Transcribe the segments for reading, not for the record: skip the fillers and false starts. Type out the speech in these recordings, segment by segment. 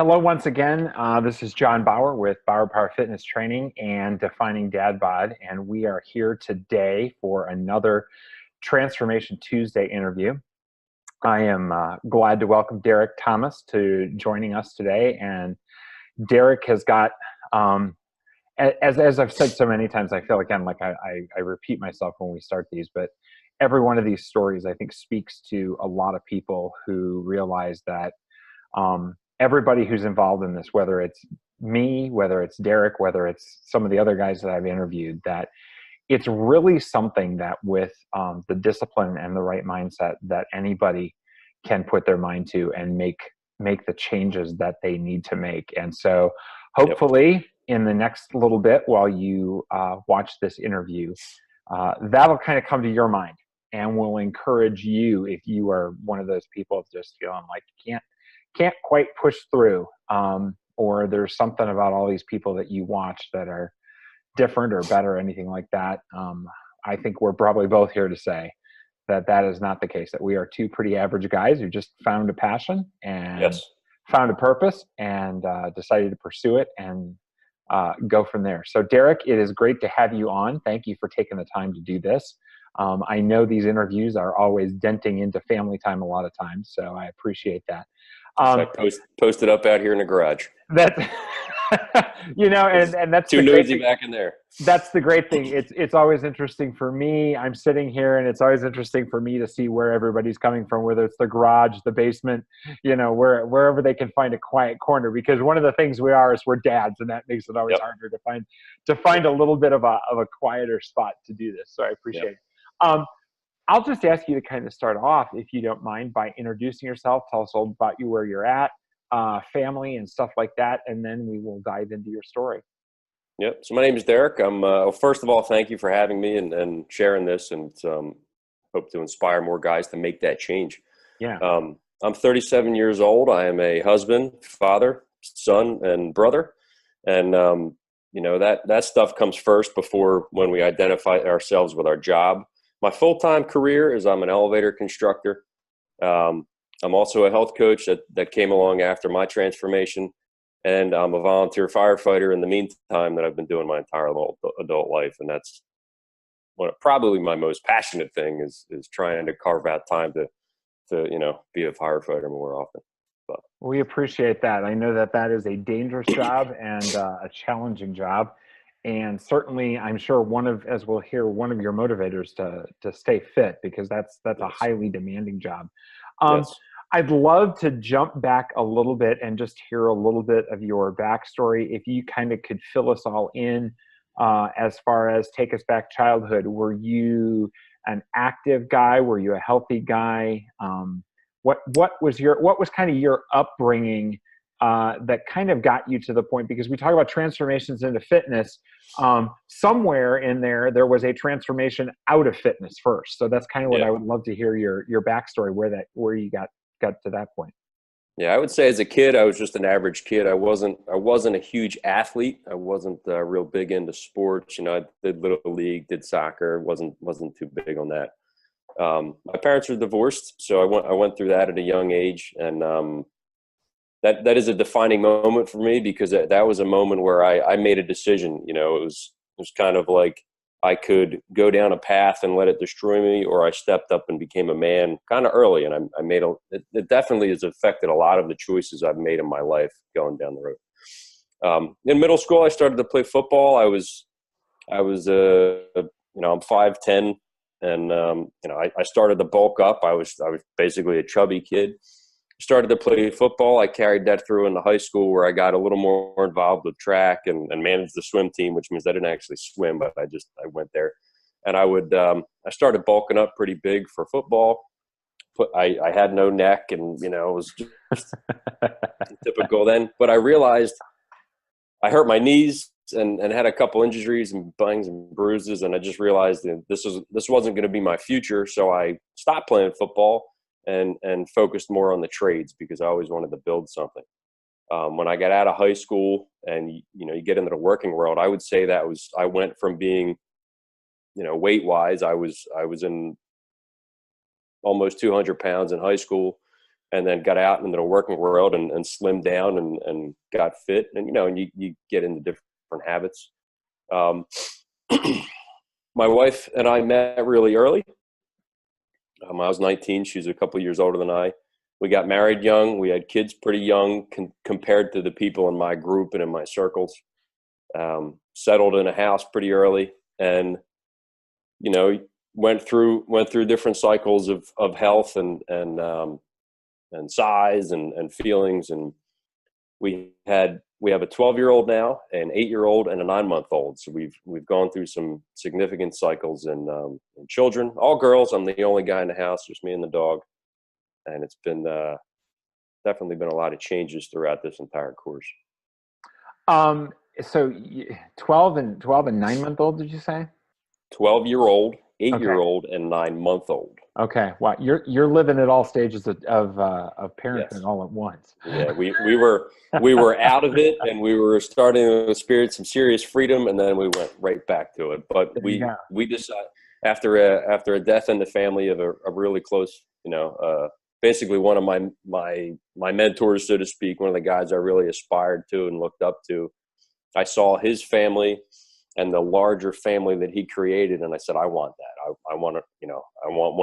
Hello, once again. This is John Bauer with Bauerpower Fitness Training and Defining Dad Bod, and we are here today for another Transformation Tuesday interview. I am glad to welcome Derek Thomas to joining us today, and Derek has got, as I've said so many times, I feel again like I repeat myself when we start these, but every one of these stories I think speaks to a lot of people who realize that everybody who's involved in this, whether it's me, whether it's Derek, whether it's some of the other guys that I've interviewed, that it's really something that with the discipline and the right mindset that anybody can put their mind to and make the changes that they need to make. And so hopefully in the next little bit while you watch this interview, that'll kind of come to your mind and will encourage you if you are one of those people just feeling like you can't quite push through, or there's something about all these people that you watch that are different or better, or anything like that. I think we're probably both here to say that that is not the case, that we are two pretty average guys who just found a passion and found a purpose and decided to pursue it and go from there. So Derek, it is great to have you on. Thank you for taking the time to do this. I know these interviews are always denting into family time a lot of times, so I appreciate that. I posted up out here in the garage. That, and that's too noisy back in there. That's the great thing. It's always interesting for me. I'm sitting here, and it's always interesting for me to see where everybody's coming from, whether it's the garage, the basement, wherever they can find a quiet corner. Because one of the things we're dads, and that makes it always harder to find a little bit of a quieter spot to do this. So I appreciate it. I'll just ask you to kind of start off, if you don't mind, by introducing yourself. Tell us all about you, where you're at, family and stuff like that, and then we will dive into your story. Yep. So my name is Derek. I'm first of all, thank you for having me and sharing this, and hope to inspire more guys to make that change. Yeah. I'm 37 years old. I am a husband, father, son, and brother, and that stuff comes first before when we identify ourselves with our job. My full-time career is I'm an elevator constructor. I'm also a health coach that came along after my transformation, and I'm a volunteer firefighter in the meantime that I've been doing my entire adult life. And that's probably my most passionate thing is trying to carve out time to be a firefighter more often. But we appreciate that. I know that is a dangerous job and a challenging job. And certainly, I'm sure as we'll hear, one of your motivators to stay fit, because that's a highly demanding job. I'd love to jump back a little bit and just hear a little bit of your backstory. If you kind of could fill us all in as far as take us back childhood. Were you an active guy? Were you a healthy guy? What was kind of your upbringing that kind of got you to the point? Because we talk about transformations into fitness. Somewhere in there was a transformation out of fitness first. So that's kind of what I would love to hear your backstory, where you got to that point. Yeah, I would say as a kid, I was just an average kid. I wasn't a huge athlete. I wasn't real big into sports. I did little league, did soccer. wasn't too big on that. My parents were divorced, so I went through that at a young age, and that is a defining moment for me, because that was a moment where I made a decision. It was kind of like I could go down a path and let it destroy me, or I stepped up and became a man kind of early. And I made it definitely has affected a lot of the choices I've made in my life going down the road. In middle school, I started to play football. I'm 5'10", and I started to bulk up. I was basically a chubby kid. Started to play football. I carried that through into high school, where I got a little more involved with track and managed the swim team, which means I didn't actually swim, but I went there. And I started bulking up pretty big for football. I had no neck, and it was just typical then. But I realized I hurt my knees and had a couple injuries and bangs and bruises, and I just realized that this wasn't going to be my future. So I stopped playing football and focused more on the trades, because I always wanted to build something. When I got out of high school and, you get into the working world, I would say I went from being, weight wise, I was in almost 200 pounds in high school and then got out into the working world and slimmed down and got fit. And, you know, and you get into different habits. My wife and I met really early. I was 19. She's a couple of years older than I. We got married young. We had kids pretty young compared to the people in my group and in my circles. Settled in a house pretty early, and, you know, went through different cycles of health and size and feelings. And we have a 12-year-old now, an 8-year-old, and a 9-month-old. So we've gone through some significant cycles in children, all girls. I'm the only guy in the house, just me and the dog. And it's been definitely been a lot of changes throughout this entire course. So 12 and 9-month-old, did you say? 12-year-old, 8-year-old, okay, and 9-month-old. Okay. Wow. You're living at all stages of parenting, yes, all at once. Yeah. We were out of it, and we were starting to experience some serious freedom, and then we went right back to it. But we decided after a death in the family of a really close, you know, basically one of my mentors, so to speak, one of the guys I really aspired to and looked up to. I saw his family and the larger family that he created, and I said, I want that. I want to, you know, I want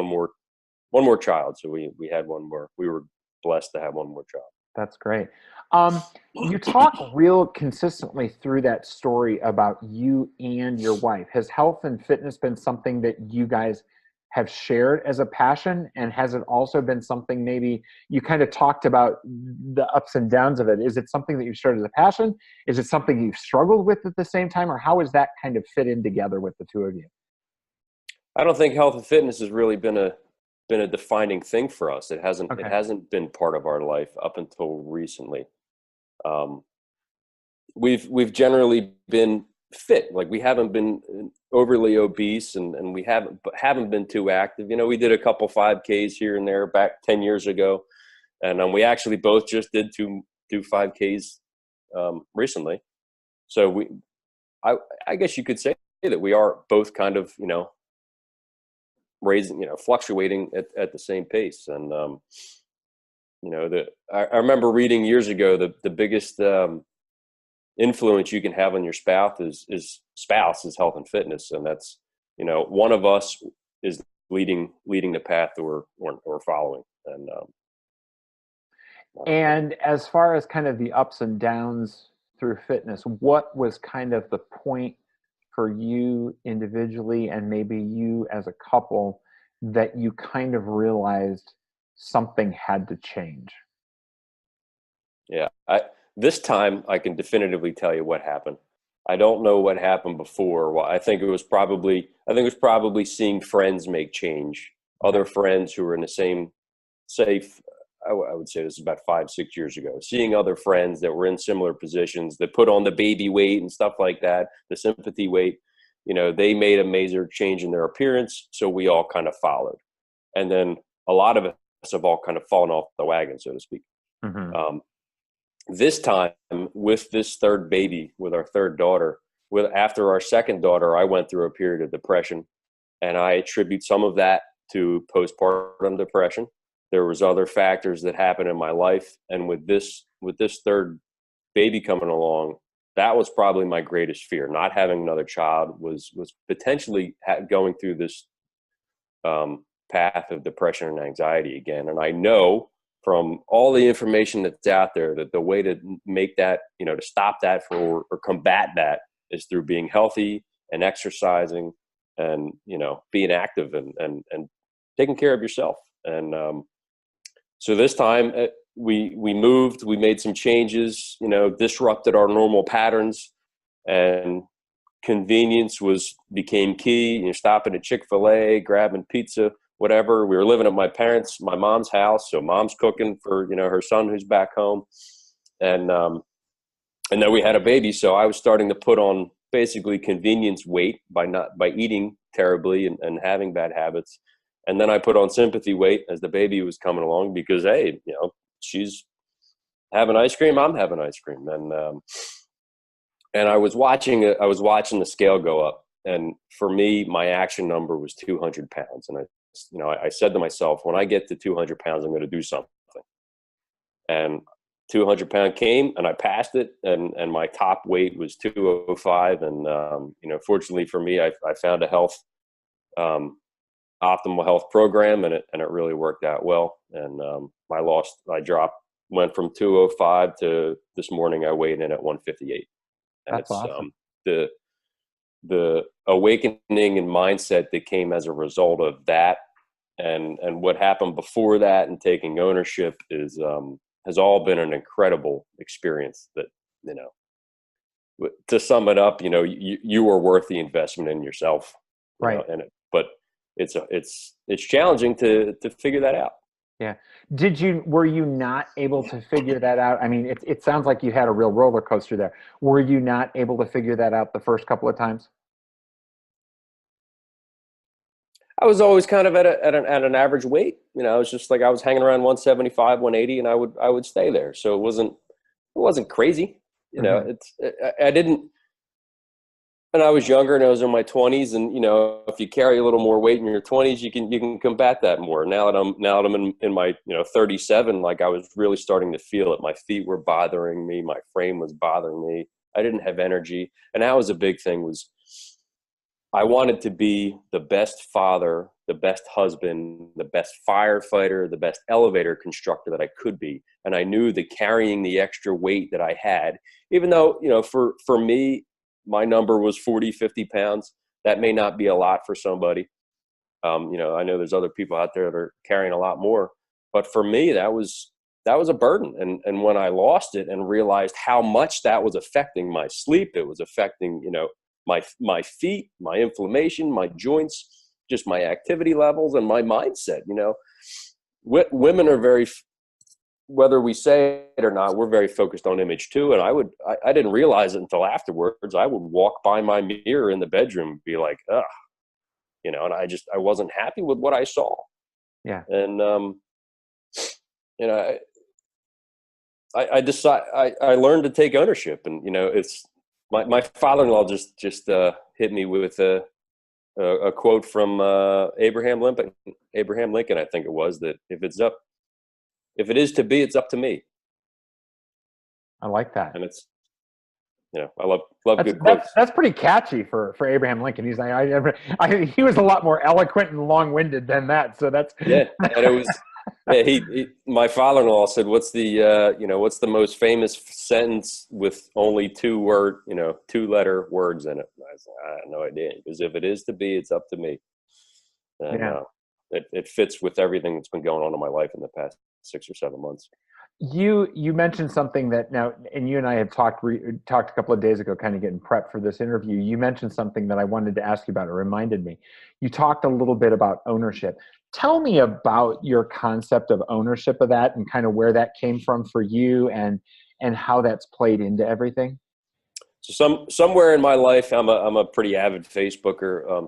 one more child. So we had one more. We were blessed to have one more child. That's great. You talk real consistently through that story about you and your wife. Has health and fitness been something that you guys have shared as a passion? And has it also been something, maybe you kind of talked about the ups and downs of it? Is it something that you've shared as a passion? Is it something you've struggled with at the same time? Or how has that kind of fit in together with the two of you? I don't think health and fitness has really been a defining thing for us. It hasn't, okay, It hasn't been part of our life up until recently. We've generally been fit. Like, we haven't been overly obese, and we haven't been too active. You know, we did a couple 5Ks here and there back 10 years ago. And we actually both just did two 5Ks recently. So I guess you could say that we are both kind of, you know, raising, you know, fluctuating at the same pace. And, you know, I remember reading years ago, the biggest influence you can have on your spouse is health and fitness. And that's, you know, one of us is leading the path that we're following. And as far as kind of the ups and downs through fitness, what was kind of the point for you individually, and maybe you as a couple, that you kind of realized something had to change? Yeah. This time I can definitively tell you what happened. I don't know what happened before. Well, I think it was probably seeing friends make change, other friends who were in the same, I would say this is about 5-6 years ago, seeing other friends that were in similar positions that put on the baby weight and stuff like that, the sympathy weight. You know, they made a major change in their appearance, so we all kind of followed. And then a lot of us have all kind of fallen off the wagon, so to speak. Mm-hmm. This time, with this third baby, with our third daughter, after our second daughter, I went through a period of depression, and I attribute some of that to postpartum depression. There was other factors that happened in my life, and with this third baby coming along, that was probably my greatest fear. Not having another child was potentially going through this path of depression and anxiety again. And I know from all the information that's out there that the way to make that, you know, to stop that or combat that is through being healthy and exercising and, you know, being active and taking care of yourself. And so this time we moved, we made some changes, you know, disrupted our normal patterns, and convenience became key. You know, stopping at Chick-fil-A, grabbing pizza, whatever. We were living at my mom's house, so mom's cooking for, you know, her son who's back home, and then we had a baby. So I was starting to put on basically convenience weight by eating terribly and having bad habits. And then I put on sympathy weight as the baby was coming along, because, hey, you know, she's having ice cream, I'm having ice cream. And I was watching the scale go up. And for me, my action number was 200 pounds. And I said to myself, when I get to 200 pounds, I'm going to do something. and 200-pound came, and I passed it, and my top weight was 205. And fortunately for me, I found a optimal health program, and it really worked out well. And went from 205 to this morning I weighed in at 158. And That's awesome. The awakening and mindset that came as a result of that, and what happened before that, and taking ownership has all been an incredible experience. That, to sum it up, you are worth the investment in yourself, right? But it's challenging to figure that out. Yeah. Were you not able to figure that out? I mean, it sounds like you had a real roller coaster there. Were you not able to figure that out the first couple of times? I was always kind of at an average weight. I was just like, I was hanging around 175, 180, and I would stay there. So it wasn't crazy. I didn't. And I was younger, and I was in my 20s, and if you carry a little more weight in your 20s, you can combat that more. Now that I'm in my 37, like, I was really starting to feel it. My feet were bothering me, my frame was bothering me. I didn't have energy, and that was a big thing. Was I wanted to be the best father, the best husband, the best firefighter, the best elevator constructor that I could be. And I knew that carrying the extra weight that I had, even though for me, my number was 40, 50 pounds. That may not be a lot for somebody. I know there's other people out there that are carrying a lot more, but for me, that was a burden. And when I lost it and realized how much that was affecting my sleep, it was affecting, my feet, my inflammation, my joints, just my activity levels and my mindset. Women are whether we say it or not, we're very focused on image too. And I didn't realize it until afterwards. I would walk by my mirror in the bedroom and be like, ugh, and I wasn't happy with what I saw. Yeah. And, I learned to take ownership, and, it's my father-in-law just hit me with a quote from Abraham Lincoln, I think it was, that if it is to be, it's up to me. I like that. And it's, I love good quotes. That's pretty catchy for Abraham Lincoln. He's like, he was a lot more eloquent and long-winded than that. So that's yeah. And it was, my father-in-law said, what's the most famous sentence with only two-letter words in it? And I said, I have no idea. Because if it is to be, it's up to me. And it fits with everything that's been going on in my life in the past 6 or 7 months. You mentioned something that now, and you and I had talked a couple of days ago, kind of getting prepped for this interview. You mentioned something that I wanted to ask you about. It reminded me. You talked a little bit about ownership. Tell me about your concept of ownership of that, and kind of where that came from for you, and how that's played into everything. So somewhere in my life, I'm a pretty avid Facebooker.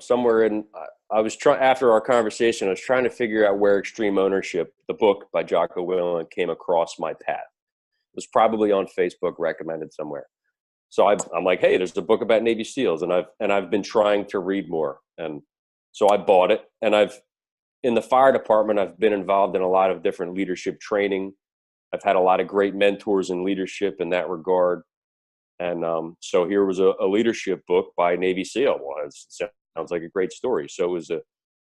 I was trying, after our conversation, I was trying to figure out where Extreme Ownership, the book by Jocko Willink, came across my path. It was probably on Facebook, recommended somewhere. So I'm like, hey, there's a book about Navy SEALs, and I've been trying to read more. And so I bought it, and in the fire department, I've been involved in a lot of different leadership training. I've had a lot of great mentors in leadership in that regard. And so here was a leadership book by Navy SEAL. Well, it sounds like a great story. So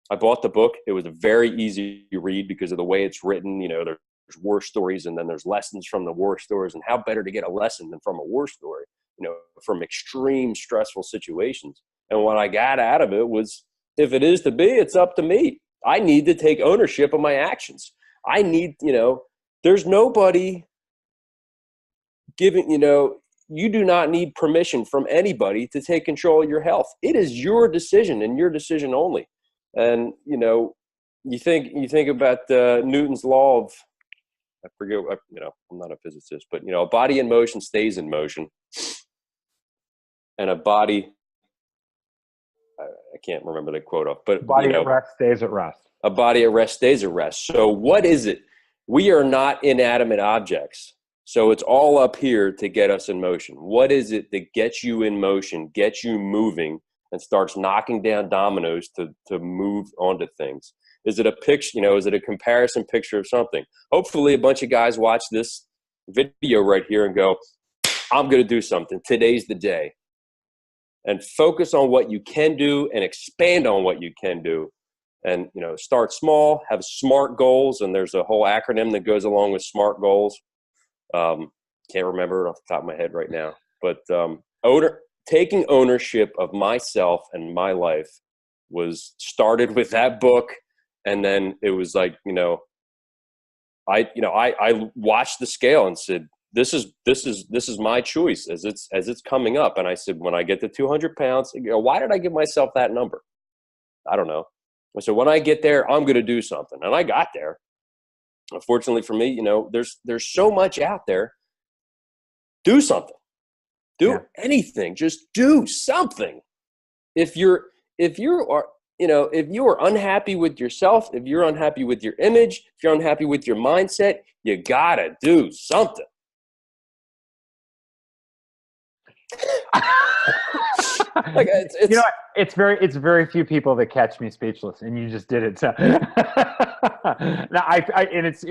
I bought the book. It was a very easy read because of the way it's written. There's war stories, and then there's lessons from the war stories. And how better to get a lesson than from a war story, from extreme stressful situations. And what I got out of it was, if it is to be, it's up to me. I need to take ownership of my actions. I need, there's nobody giving, you do not need permission from anybody to take control of your health. It is your decision, and your decision only. And, you think about Newton's law of, I forget, I'm not a physicist, but, a body in motion stays in motion. And a body, I can't remember the quote off, but body at rest stays at rest. A body at rest stays at rest. So what is it? We are not inanimate objects. So it's all up here to get us in motion. What is it that gets you in motion, gets you moving, and starts knocking down dominoes to move onto things? Is it a picture? Is it a comparison picture of something? Hopefully a bunch of guys watch this video right here and go, I'm going to do something. Today's the day. And focus on what you can do and expand on what you can do. And, start small, have SMART goals. And there's a whole acronym that goes along with SMART goals. Can't remember it off the top of my head right now. But taking ownership of myself and my life was started with that book. And then it was like, I watched the scale and said, this is my choice as it's coming up. And I said, when I get to 200 pounds, why did I give myself that number? I don't know. So when I get there, I'm going to do something. And I got there. Unfortunately for me, there's so much out there. Do something. Do anything. Just do something. If you are unhappy with yourself, if you're unhappy with your image, if you're unhappy with your mindset, you gotta do something. Like it's very few people that catch me speechless, and you just did it. So now and it's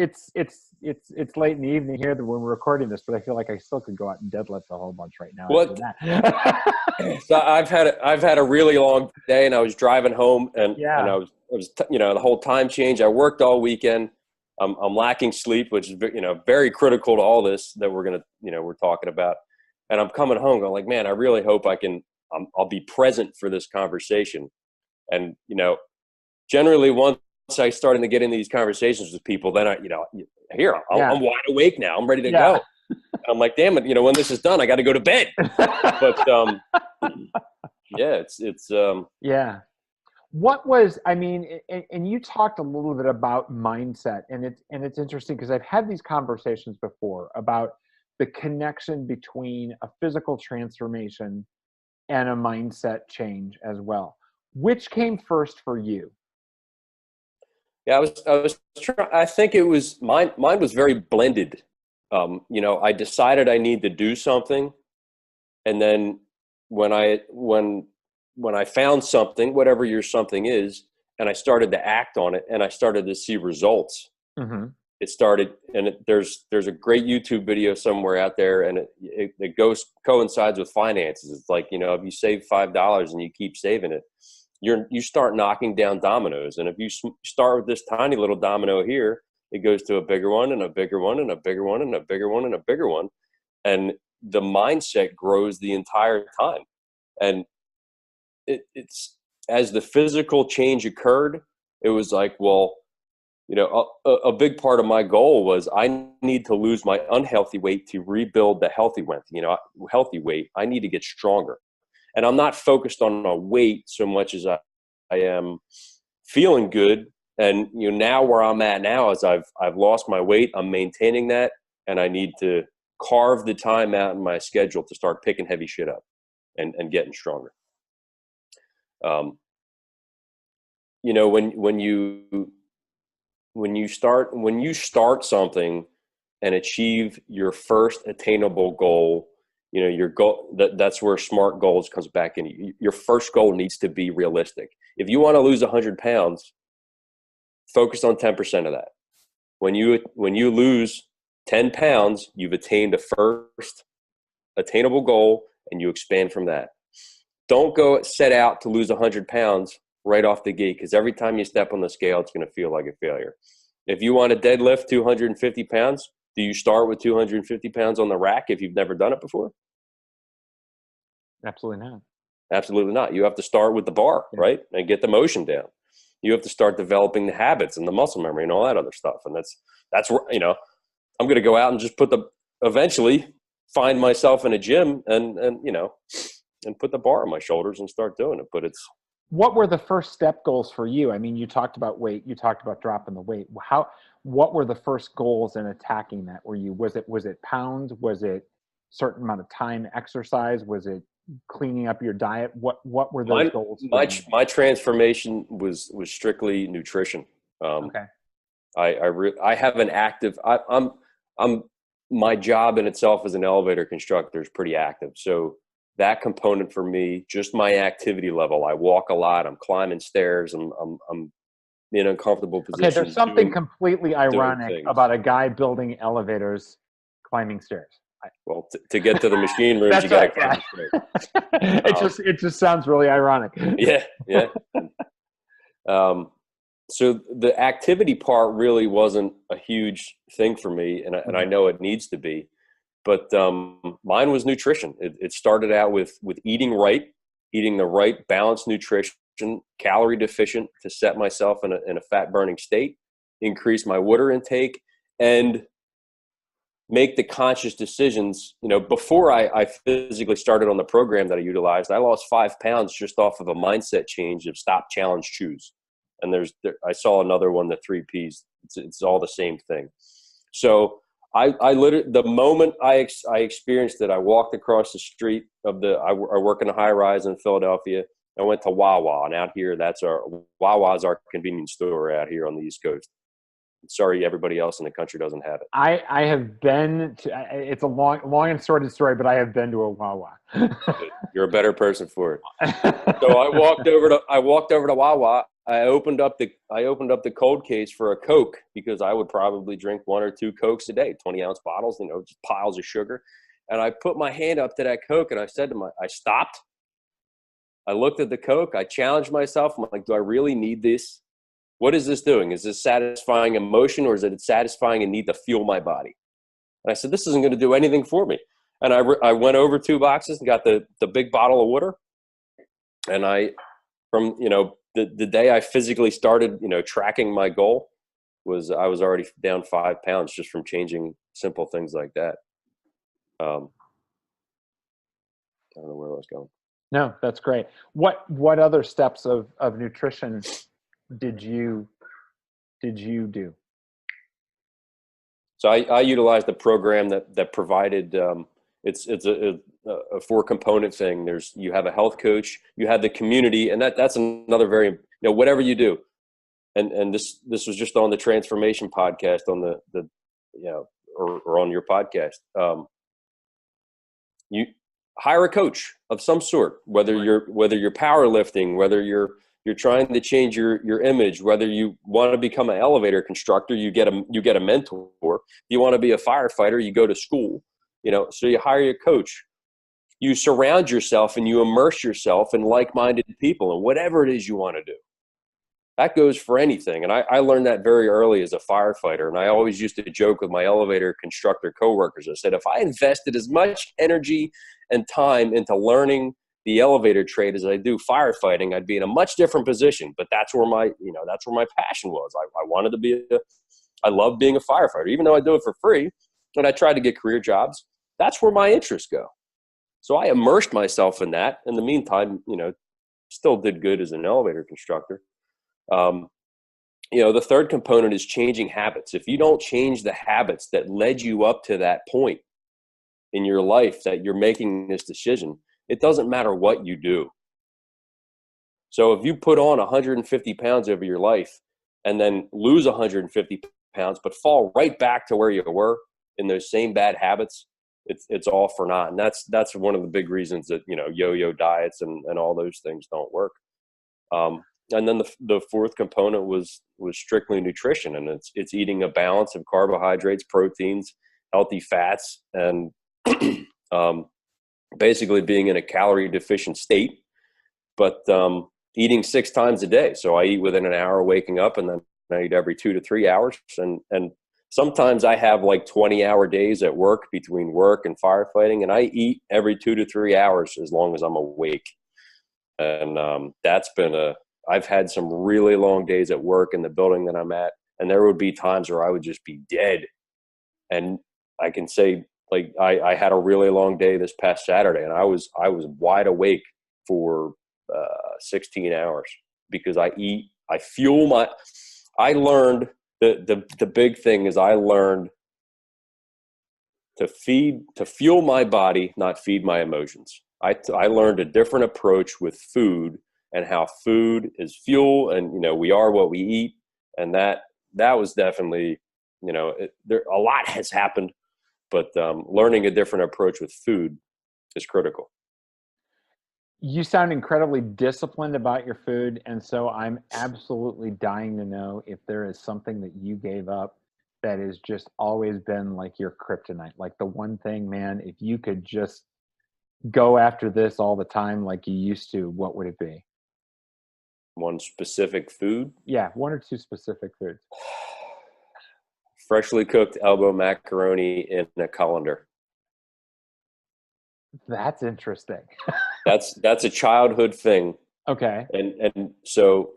late in the evening here when we're recording this, but I feel like I still could go out and deadlift a whole bunch right now. What? So I've had a really long day, and I was driving home, and I was the whole time change. I worked all weekend. I'm lacking sleep, which is very critical to all this that we're talking about. And I'm coming home going like, man, I really hope I'll be present for this conversation. And, generally once I started to get into these conversations with people, then I'm wide awake now. I'm ready to go. I'm like, damn it, when this is done, I got to go to bed. But, What was, and you talked a little bit about mindset, and it's interesting because I've had these conversations before about the connection between a physical transformation and a mindset change as well. Which came first for you? Yeah, I think it was mine was very blended. I decided I need to do something. And then when I found something, whatever your something is, and I started to act on it and I started to see results, it started, and there's a great YouTube video somewhere out there, and it coincides with finances. It's like, if you save $5 and you keep saving it, you start knocking down dominoes. And if you start with this tiny little domino here, it goes to a bigger one and a bigger one and a bigger one and a bigger one and a bigger one. And the mindset grows the entire time. And it's as the physical change occurred, it was like, well, a big part of my goal was I need to lose my unhealthy weight to rebuild the healthy weight. Healthy weight. I need to get stronger, and I'm not focused on a weight so much as I am feeling good. And now where I'm at now is I've lost my weight. I'm maintaining that, and I need to carve the time out in my schedule to start picking heavy shit up and getting stronger. When you start something and achieve your first attainable goal, your goal, that's where SMART goals comes back in. Your first goal needs to be realistic. If you want to lose 100 pounds, focus on 10% of that. When you lose 10 pounds, you've attained the first attainable goal, and you expand from that. Don't go set out to lose 100 pounds right off the gate, because every time you step on the scale, it's going to feel like a failure. If you want to deadlift 250 pounds, do you start with 250 pounds on the rack if you've never done it before? Absolutely not. Absolutely not. You have to start with the bar, right? And get the motion down. You have to start developing the habits and the muscle memory and all that other stuff. And that's where, I'm going to go out and just eventually find myself in a gym and put the bar on my shoulders and start doing it. But what were the first step goals for you? You talked about weight, you talked about dropping the weight. What were the first goals in attacking that? Was it pounds? Was it certain amount of time exercise? Was it cleaning up your diet? What were those goals? My transformation was strictly nutrition. Okay. I have an active, my job in itself as an elevator constructor is pretty active. So that component for me, just my activity level, I walk a lot, I'm climbing stairs, I'm in uncomfortable Okay, there's positions, something completely doing ironic things. about a guy building elevators, climbing stairs. Well, to get to the machine rooms, you That's got to right. climb Yeah. the stairs. It just sounds really ironic. Yeah, yeah. So the activity part really wasn't a huge thing for me, and I know it needs to be. But mine was nutrition. It started out with eating right, eating the right balanced nutrition, calorie deficient to set myself in a fat burning state, increase my water intake, and make the conscious decisions. Before I physically started on the program that I utilized, I lost 5 pounds just off of a mindset change of stop, challenge, choose. And I saw another one, the 3 Ps. It's all the same thing. So I literally, the moment I experienced it, I walked across the street I work in a high rise in Philadelphia. I went to Wawa, and out here, Wawa's our convenience store out here on the East Coast. Sorry, everybody else in the country doesn't have it. I have been to, it's a long and sordid story, but I have been to a Wawa. You're a better person for it. So I walked over to Wawa. I opened up the cold case for a Coke, because I would probably drink 1 or 2 Cokes a day, 20-ounce bottles, just piles of sugar. And I put my hand up to that Coke, and I said I stopped. I looked at the Coke. I challenged myself. I'm like, do I really need this? What is this doing? Is this satisfying emotion, or is it satisfying a need to fuel my body? And I said, this isn't going to do anything for me. And I went over 2 boxes and got the big bottle of water. And from the day I physically started, tracking my goal, I was already down 5 pounds just from changing simple things like that. I don't know where I was going. No, that's great. What other steps of nutrition did you do? So I utilized a program that provided, it's a 4-component thing. You have a health coach, you have the community, and that's another very, whatever you do. And this was just on the transformation podcast on the or on your podcast. You hire a coach of some sort, whether you're powerlifting, whether you're trying to change your image, whether you want to become an elevator constructor, you get a mentor. If you want to be a firefighter, you go to school, so you hire a coach. You surround yourself and you immerse yourself in like-minded people and whatever it is you want to do. That goes for anything. And I learned that very early as a firefighter. And I always used to joke with my elevator constructor coworkers. I said, if I invested as much energy and time into learning the elevator trade as I do firefighting, I'd be in a much different position. But that's where my passion was. I wanted to I love being a firefighter, even though I do it for free. And I try to get career jobs. That's where my interests go. So I immersed myself in that. In the meantime, still did good as an elevator constructor. The third component is changing habits. If you don't change the habits that led you up to that point in your life that you're making this decision, it doesn't matter what you do. So if you put on 150 pounds over your life and then lose 150 pounds, but fall right back to where you were in those same bad habits, it's all for naught. And that's one of the big reasons that, yo-yo diets and all those things don't work. And then the fourth component was strictly nutrition, and it's eating a balance of carbohydrates, proteins, healthy fats, and basically being in a calorie deficient state, but eating 6 times a day. So I eat within an hour waking up, and then I eat every 2 to 3 hours. And sometimes I have like 20-hour days at work between work and firefighting, and I eat every 2 to 3 hours as long as I'm awake. And that's been I've had some really long days at work in the building that I'm at, and there would be times where I would just be dead. And I can say, like, I had a really long day this past Saturday, and I was wide awake for 16 hours because I learned the big thing is I learned to fuel my body, not feed my emotions. I learned a different approach with food and how food is fuel, and we are what we eat, and that was definitely a lot has happened, but learning a different approach with food is critical. You sound incredibly disciplined about your food, and so I'm absolutely dying to know if there is something that you gave up that has just always been like your kryptonite. Like the one thing, man, if you could just go after this all the time like you used to, what would it be? One specific food? Yeah, one or two specific foods. Freshly cooked elbow macaroni in a colander. That's interesting. That's a childhood thing. Okay. And so,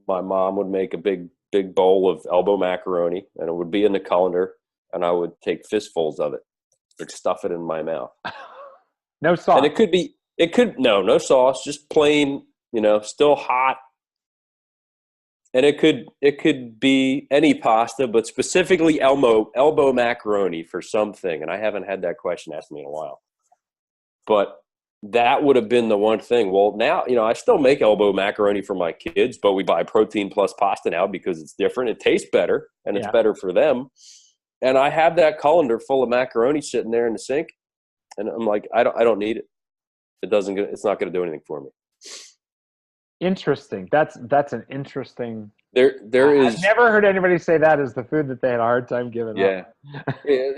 my mom would make a big bowl of elbow macaroni, and it would be in the colander, and I would take fistfuls of it, like stuff it in my mouth. No sauce. And no sauce, just plain, still hot. And it could be any pasta, but specifically elbow macaroni for something. And I haven't had that question asked me in a while. But that would have been the one thing. Well, now, I still make elbow macaroni for my kids, but we buy protein plus pasta now because it's different. It tastes better, and it's better for them. And I have that colander full of macaroni sitting there in the sink, and I'm like, I don't need it. It's not going to do anything for me. Interesting. That's an interesting. I've never heard anybody say that as the food that they had a hard time giving up. Yeah,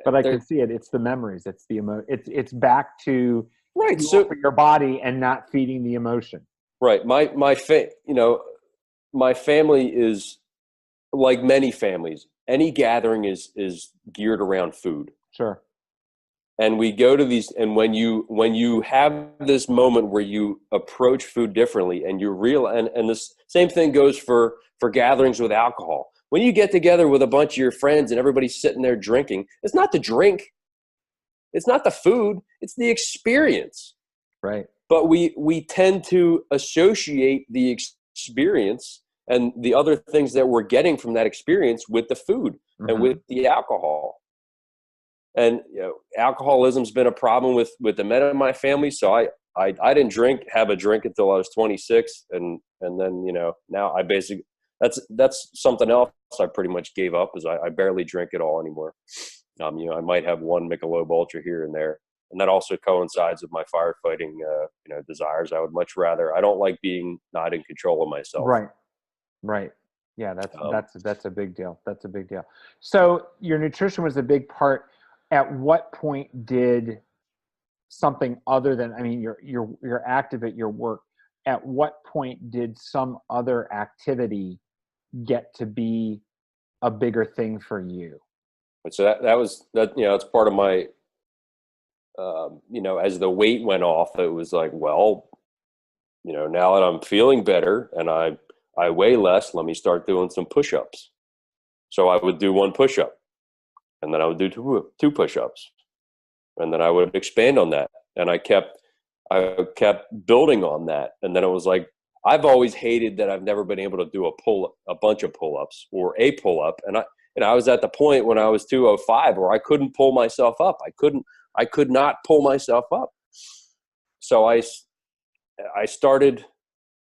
but I can see it. It's the memories. It's the It's back to right. So for your body and not feeding the emotion. Right. My family is like many families. Any gathering is geared around food. Sure. And we go to these, and when you have this moment where you approach food differently, and and this same thing goes for gatherings with alcohol. When you get together with a bunch of your friends and everybody's sitting there drinking, it's not the drink, it's not the food, it's the experience. Right. But we tend to associate the experience and the other things that we're getting from that experience with the food and with the alcohol. And alcoholism's been a problem with the men in my family. So I didn't have a drink until I was 26, and then now I basically that's something else I pretty much gave up, is I barely drink at all anymore. I might have one Michelob Ultra here and there, and that also coincides with my firefighting desires. I don't like being not in control of myself. Right. Yeah, that's a big deal. That's a big deal. So your nutrition was a big part. At what point did something other than, you're active at your work. At what point did some other activity get to be a bigger thing for you? So it's part of my, as the weight went off, it was like, well, now that I'm feeling better and I weigh less, let me start doing some push-ups. So I would do one push-up, and then I would do two push-ups, and then I would expand on that. And I kept building on that. And then it was like, I've always hated that I've never been able to do a bunch of pull-ups or a pull-up. And I was at the point when I was 205 where I couldn't pull myself up. I could not pull myself up. So I started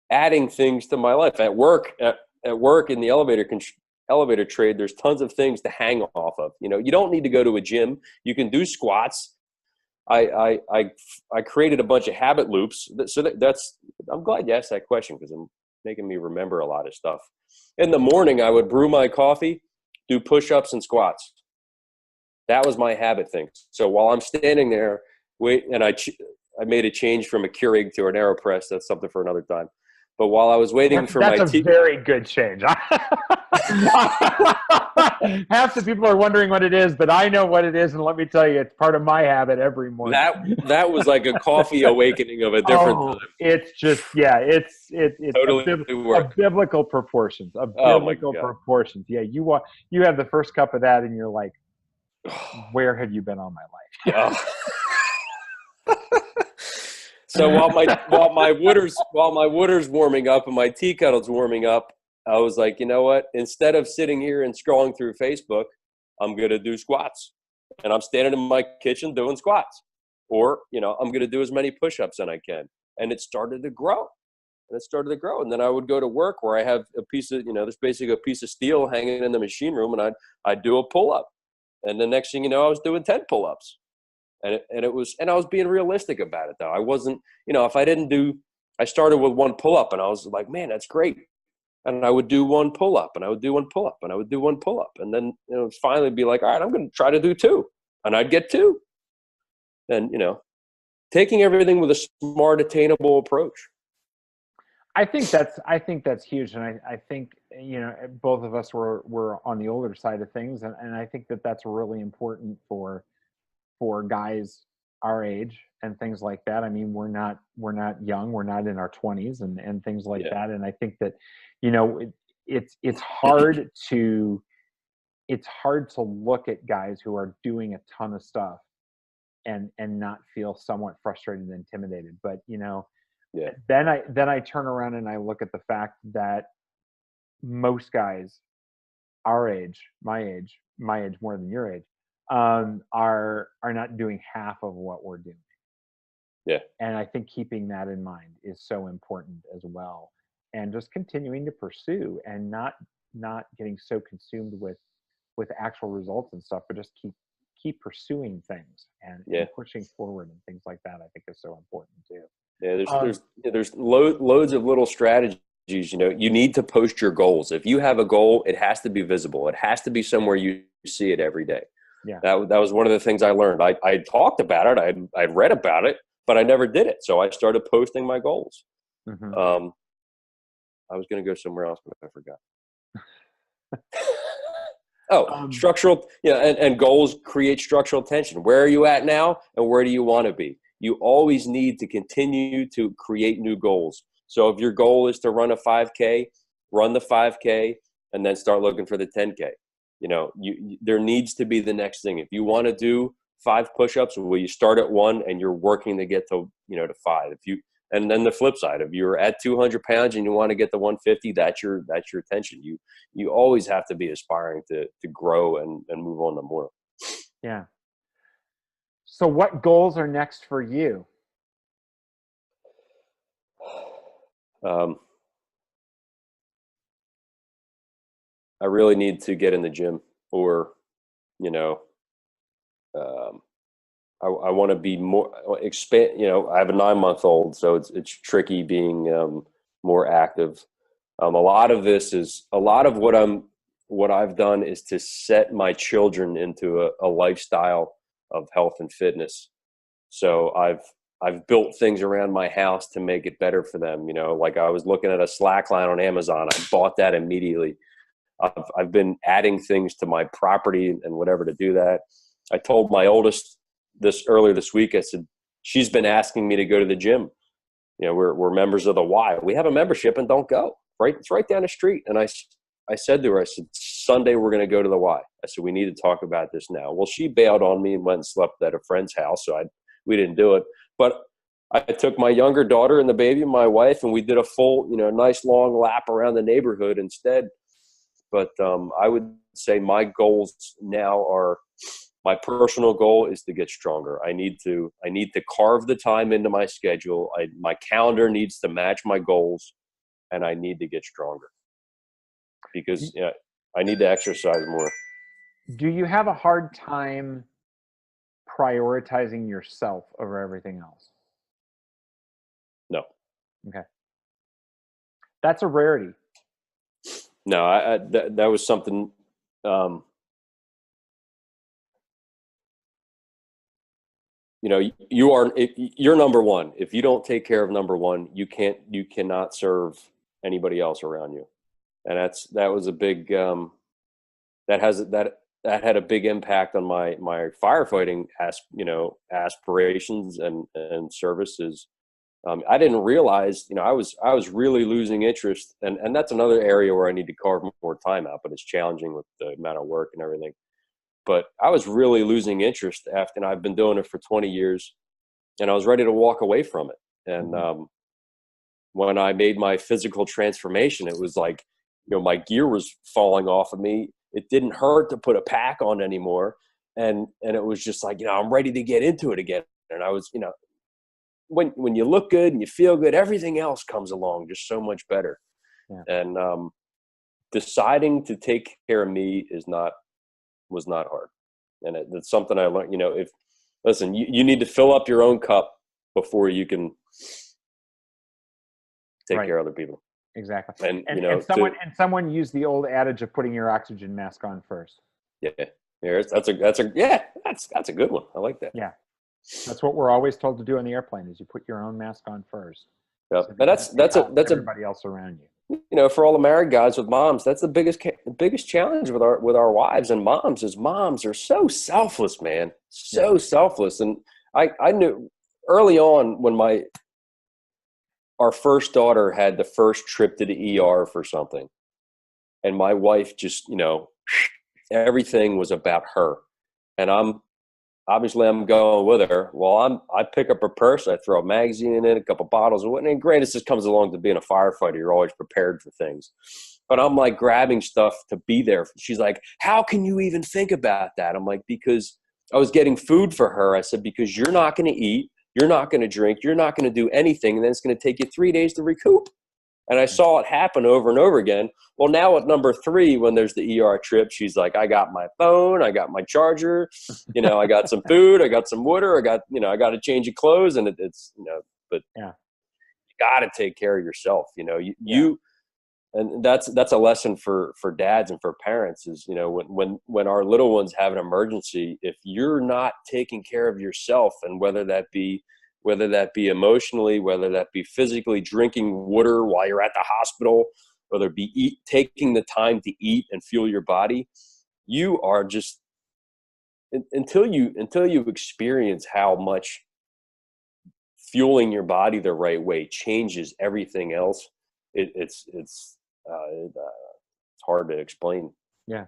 adding things to my life at work in the elevator trade. There's tons of things to hang off of. You don't need to go to a gym. You can do squats. I created a bunch of habit loops. I'm glad you asked that question, because it's making me remember a lot of stuff. In the morning, I would brew my coffee, do push-ups and squats. That was my habit thing. So while I'm standing there, and I made a change from a Keurig to an AeroPress. That's something for another time. But while I was waiting for that's a very good change. Half the people are wondering what it is, but I know what it is, and let me tell you, it's part of my habit every morning. That was like a coffee awakening of a different time. It's just it's totally a biblical proportions. Proportions. Yeah, you have the first cup of that, and you're like, where have you been all my life? So while my water's warming up and my tea kettle's warming up, I was like, you know what? Instead of sitting here and scrolling through Facebook, I'm going to do squats. And I'm standing in my kitchen doing squats. Or, I'm going to do as many push-ups as I can. And it started to grow. And then I would go to work where I have a piece of, there's basically a piece of steel hanging in the machine room, and I'd do a pull-up. And the next thing you know, I was doing 10 pull-ups. And I was being realistic about it though. I wasn't, if I started with one pull up and I was like, man, that's great. And I would do one pull up and I would do one pull up and I would do one pull up. And then, finally be like, all right, I'm going to try to do two, and I'd get two. And, taking everything with a smart, attainable approach. I think that's huge. And I think, both of us were on the older side of things. And I think that that's really important for guys our age and things like that. I mean, we're not young, we're not in our 20s and things like that. And I think that, it's hard to look at guys who are doing a ton of stuff and not feel somewhat frustrated and intimidated. But, then I turn around and I look at the fact that most guys our age, my age more than your age, are not doing half of what we're doing. Yeah. And I think keeping that in mind is so important as well. And just continuing to pursue and not getting so consumed with actual results and stuff, but just keep pursuing things and pushing forward and things like that, I think is so important too. Yeah, there's loads of little strategies. You need to post your goals. If you have a goal, it has to be visible. It has to be somewhere you see it every day. Yeah. That was one of the things I learned. I talked about it. I'd read about it, but I never did it. So I started posting my goals. Mm-hmm. I was going to go somewhere else, but I forgot. Structural, and goals create structural tension. Where are you at now, and where do you want to be? You always need to continue to create new goals. So if your goal is to run a 5K, run the 5K, and then start looking for the 10K. There needs to be the next thing. If you want to do 5 push-ups, well, you start at 1 and you're working to get to 5. And then the flip side, if you're at 200 pounds and you want to get to 150, that's your attention. You always have to be aspiring to grow and move on to more. Yeah. So what goals are next for you? I really need to get in the gym, or, I want to be more expand. I have a 9-month-old, so it's tricky being more active. A lot of what I've done is to set my children into a lifestyle of health and fitness. So I've built things around my house to make it better for them. Like I was looking at a slack line on Amazon. I bought that immediately. I've been adding things to my property and whatever to do that. I told my oldest earlier this week, I said, she's been asking me to go to the gym. We're members of the Y. We have a membership and don't go. Right? It's right down the street. And I said to her, Sunday we're going to go to the Y. I said, we need to talk about this now. Well, she bailed on me and went and slept at a friend's house. So we didn't do it. But I took my younger daughter and the baby and my wife, and we did a full, nice long lap around the neighborhood instead. But I would say my goals now are, my personal goal is to get stronger. I need to carve the time into my schedule. My calendar needs to match my goals, and I need to get stronger because I need to exercise more. Do you have a hard time prioritizing yourself over everything else? No. Okay. That's a rarity. No, that was something. You're number one. If you don't take care of number one, you cannot serve anybody else around you. And that was a big, that had a big impact on my firefighting aspirations and services. I didn't realize, I was really losing interest, and that's another area where I need to carve more time out, but it's challenging with the amount of work and everything. But I was really losing interest after, and I've been doing it for 20 years, and I was ready to walk away from it. And when I made my physical transformation, it was like, my gear was falling off of me. It didn't hurt to put a pack on anymore. And it was just like, I'm ready to get into it again. And I was, when you look good and you feel good, everything else comes along just so much better. Yeah. And deciding to take care of me was not hard. And it's something I learned, Listen, you need to fill up your own cup before you can take care of other people. Exactly. And, someone used the old adage of putting your oxygen mask on first. Yeah. That's a good one. I like that. Yeah. That's what we're always told to do on the airplane is you put your own mask on first. Yep. So that's everybody else around you. For all the married guys with moms, that's the biggest challenge with our wives and moms is moms are so selfless, man. So selfless. And I knew early on when our first daughter had the first trip to the ER for something, and my wife just, everything was about her. And I'm going with her. Well, I pick up her purse, I throw a magazine in it, a couple bottles of what, and granted, this comes along to being a firefighter. You're always prepared for things. But I'm like grabbing stuff to be there. She's like, how can you even think about that? I'm like, because I was getting food for her. I said, because you're not going to eat, you're not going to drink, you're not going to do anything, and then it's going to take you 3 days to recoup. And I saw it happen over and over again. Well, now at number 3, when there's the ER trip, she's like, I got my phone, I got my charger, I got some food, I got some water, I got to change of clothes. And but you got to take care of yourself. And that's a lesson for dads and for parents is, when our little ones have an emergency, if you're not taking care of yourself, and whether that be emotionally, whether that be physically, drinking water while you're at the hospital, whether it be taking the time to eat and fuel your body, you are just, until you experience how much fueling your body the right way changes everything else, it's hard to explain. Yeah.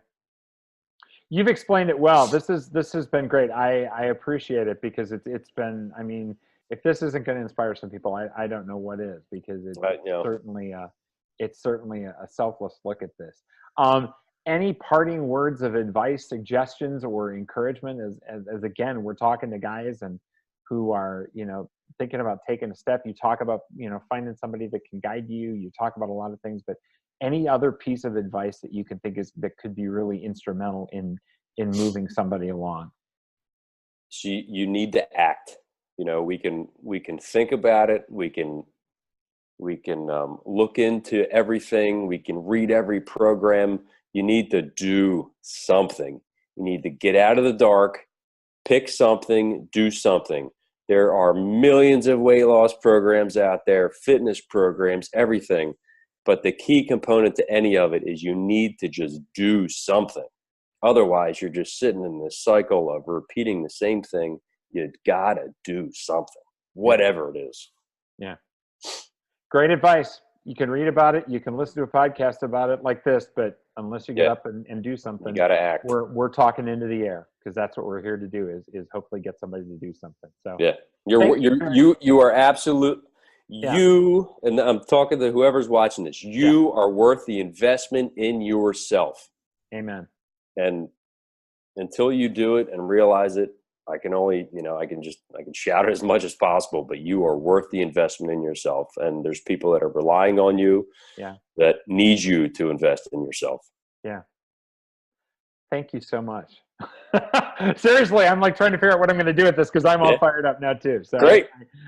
You've explained it well. This has been great. I appreciate it because it's been, if this isn't going to inspire some people, I don't know what is, because it's certainly a selfless look at this. Any parting words of advice, suggestions, or encouragement as again, we're talking to guys and who are, thinking about taking a step. You talk about, finding somebody that can guide you. You talk about a lot of things, but any other piece of advice that you can think that could be really instrumental in moving somebody along? So you need to act. We can think about it. We can look into everything. We can read every program. You need to do something. You need to get out of the dark, pick something, do something. There are millions of weight loss programs out there, fitness programs, everything. But the key component to any of it is you need to just do something. Otherwise, you're just sitting in this cycle of repeating the same thing. You gotta do something, whatever it is. Yeah. Great advice. You can read about it. You can listen to a podcast about it like this, but unless you get up and do something, you gotta act. We're talking into the air, because that's what we're here to do is hopefully get somebody to do something. So yeah, you are absolute. You, and I'm talking to whoever's watching this, you are worth the investment in yourself. Amen. And until you do it and realize it, I can only, I can shout it as much as possible, but you are worth the investment in yourself. And there's people that are relying on you that need you to invest in yourself. Yeah. Thank you so much. Seriously, I'm like trying to figure out what I'm going to do with this, because I'm all fired up now too. So great.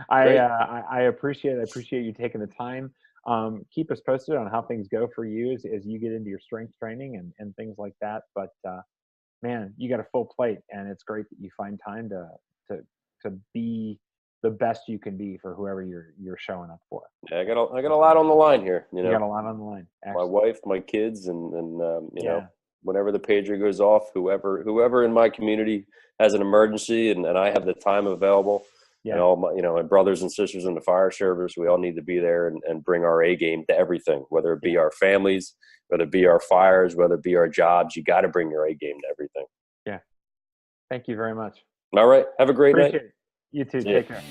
I appreciate you taking the time. Keep us posted on how things go for you as you get into your strength training and things like that. But man, you got a full plate, and it's great that you find time to be the best you can be for whoever you're showing up for. Yeah, I got a lot on the line here. You got a lot on the line. Excellent. My wife, my kids, and whenever the pager goes off, whoever in my community has an emergency and I have the time available, and all my, my brothers and sisters in the fire service, we all need to be there and bring our A game to everything, whether it be our families, whether it be our fires, whether it be our jobs. You got to bring your A game to everything. Yeah. Thank you very much. All right. Have a great night. You too. Take care.